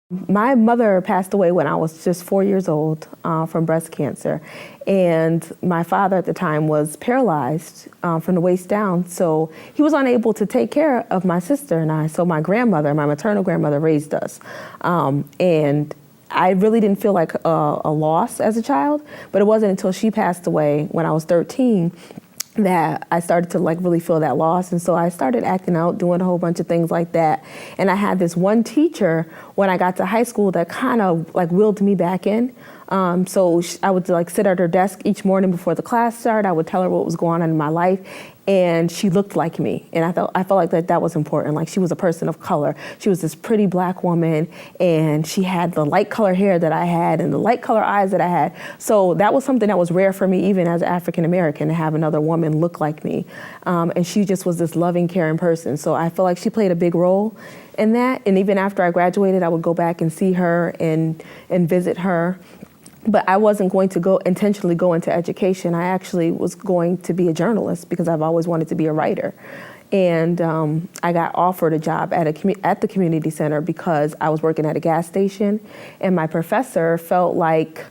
My mother passed away when I was just 4 years old from breast cancer. And my father at the time was paralyzed from the waist down. So he was unable to take care of my sister and I. So my grandmother, my maternal grandmother, raised us. And I really didn't feel like a loss as a child, but it wasn't until she passed away when I was 13 that I started to really feel that loss. And so I started acting out, doing a whole bunch of things like that. And I had this one teacher when I got to high school that kind of willed me back in. So I would sit at her desk each morning before the class started. I would tell her what was going on in my life. And she looked like me. And I felt like that was important. Like, she was a person of color. She was this pretty black woman, and she had the light color hair that I had and the light color eyes that I had. So that was something that was rare for me, even as African American, to have another woman look like me. And she just was this loving, caring person. So I feel like she played a big role in that. And even after I graduated, I would go back and see her and visit her. But I wasn't going to intentionally go into education. I actually was going to be a journalist because I've always wanted to be a writer. And I got offered a job at the community center because I was working at a gas station, and my professor felt like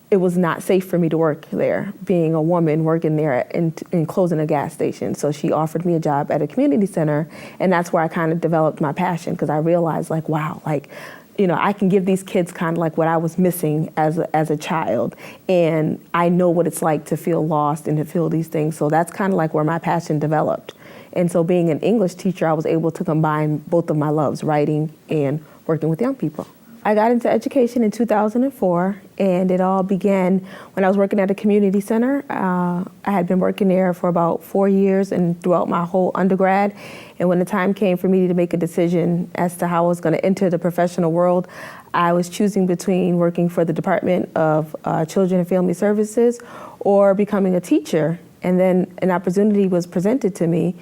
it was not safe for me to work there, being a woman working there and closing a gas station. So she offered me a job at a community center, and that's where I kind of developed my passion, because I realized, wow, I can give these kids kind of what I was missing as a child. And I know what it's like to feel lost and to feel these things. So that's kind of where my passion developed. And so being an English teacher, I was able to combine both of my loves, writing and working with young people. I got into education in 2004, and it all began when I was working at a community center. I had been working there for about 4 years and throughout my whole undergrad. And when the time came for me to make a decision as to how I was going to enter the professional world, I was choosing between working for the Department of Children and Family Services or becoming a teacher. And then an opportunity was presented to me,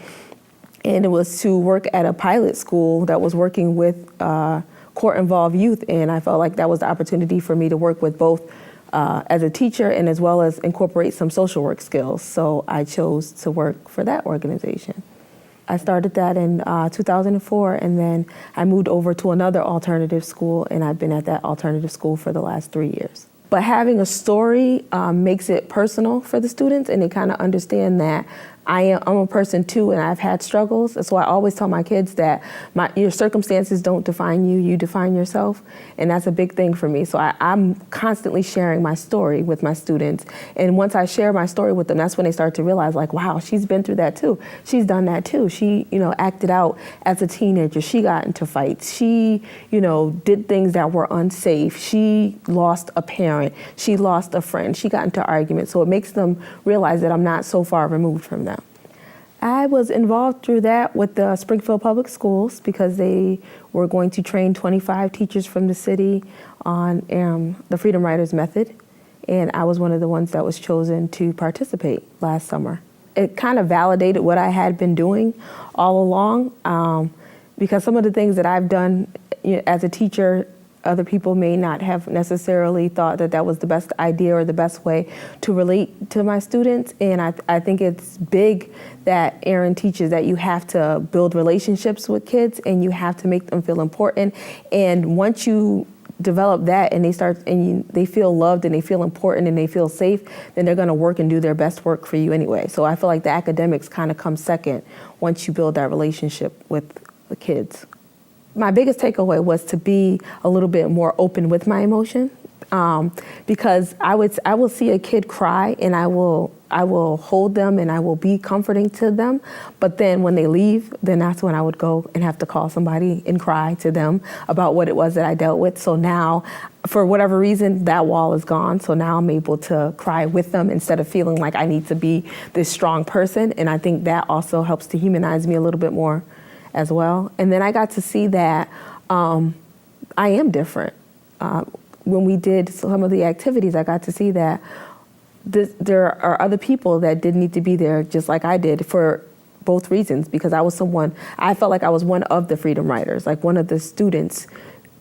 and it was to work at a pilot school that was working with court-involved youth, and I felt like that was the opportunity for me to work with both as a teacher and as well as incorporate some social work skills. So I chose to work for that organization. I started that in 2004, and then I moved over to another alternative school, and I've been at that alternative school for the last 3 years. But having a story makes it personal for the students, and they kind of understand that I'm a person too, and I've had struggles. So I always tell my kids that your circumstances don't define you, you define yourself. And that's a big thing for me. So I'm constantly sharing my story with my students. And once I share my story with them, that's when they start to realize, wow, she's been through that too. She's done that too. She, acted out as a teenager. She got into fights. She, did things that were unsafe. She lost a parent. She lost a friend. She got into arguments. So it makes them realize that I'm not so far removed from them. I was involved through that with the Springfield Public Schools because they were going to train 25 teachers from the city on the Freedom Riders method, and I was one of the ones that was chosen to participate last summer. It kind of validated what I had been doing all along because some of the things that I've done as a teacher, other people may not have necessarily thought that was the best idea or the best way to relate to my students. And I think it's big that Erin teaches that you have to build relationships with kids and you have to make them feel important. And once you develop that and they feel loved and they feel important and they feel safe, then they're going to work and do their best work for you anyway. So I feel like the academics kind of come second once you build that relationship with the kids. My biggest takeaway was to be a little bit more open with my emotion, because I will see a kid cry and I will hold them and I will be comforting to them. But then when they leave, then that's when I would go and have to call somebody and cry to them about what it was that I dealt with. So now, for whatever reason, that wall is gone. So now I'm able to cry with them instead of feeling like I need to be this strong person. And I think that also helps to humanize me a little bit more as well. And then I got to see that I am different. When we did some of the activities, I got to see that there are other people that didn't need to be there just like I did for both reasons, because I felt like I was one of the Freedom Riders, like one of the students,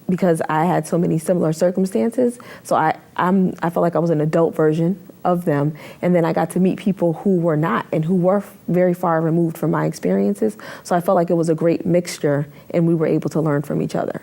because I had so many similar circumstances. So I felt like I was an adult version of them. And then I got to meet people who were not and who were very far removed from my experiences. So I felt like it was a great mixture and we were able to learn from each other.